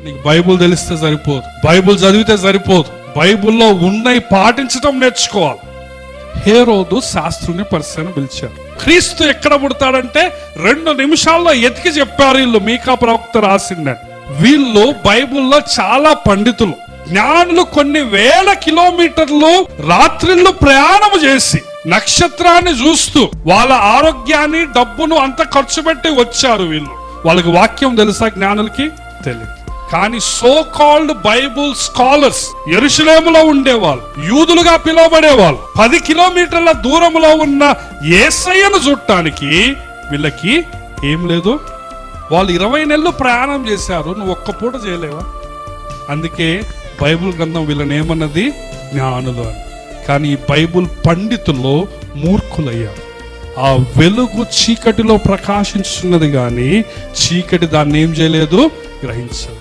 నీకు బైబుల్ తెలిస్తే సరిపోదు, బైబుల్ చదివితే సరిపోదు, బైబుల్లో ఉన్నవి పాటించడం నేర్చుకోవాలి. హేరోదు శాస్త్రుని పరిశీలన పిలిచారు. క్రీస్తు ఎక్కడ పుడతాడంటే 2 నిమిషాల్లో ఎతికి చెప్పారు వీళ్ళు. మీకా ప్రవక్త రాసిందని. వీళ్ళు బైబుల్లో చాలా పండితులు, జ్ఞానులు. కొన్ని వేల కిలోమీటర్లు రాత్రిళ్ళు ప్రయాణం చేసి నక్షత్రాన్ని చూస్తూ వాళ్ళ ఆరోగ్యాన్ని, డబ్బును అంత ఖర్చు పెట్టి వచ్చారు వీళ్ళు. వాళ్ళకి వాక్యం తెలుసా? జ్ఞానులకి తెలియదు. కానీ సో కాల్డ్ బైబుల్ స్కాలర్స్ యెరూషలేములో ఉండేవాళ్ళు, యూదులుగా పిలువబడేవాళ్ళు. 10 కిలోమీటర్ల దూరంలో ఉన్న యేసయ్యను చూడటానికి వీళ్ళకి ఏం లేదు. వాళ్ళు 20 నెలలు ప్రయాణం చేశారు. నువ్వు ఒక్క పూట చేయలేవా? అందుకే బైబుల్ గ్రంథం వీళ్ళని ఏమన్నది? జ్ఞానులు అని. కానీ ఈ బైబుల్ పండితుల్లో మూర్ఖులయ్యారు. ఆ వెలుగు చీకటిలో ప్రకాశించున్నది కానీ చీకటి దాన్ని ఏం చేయలేదు, గ్రహించలేదు.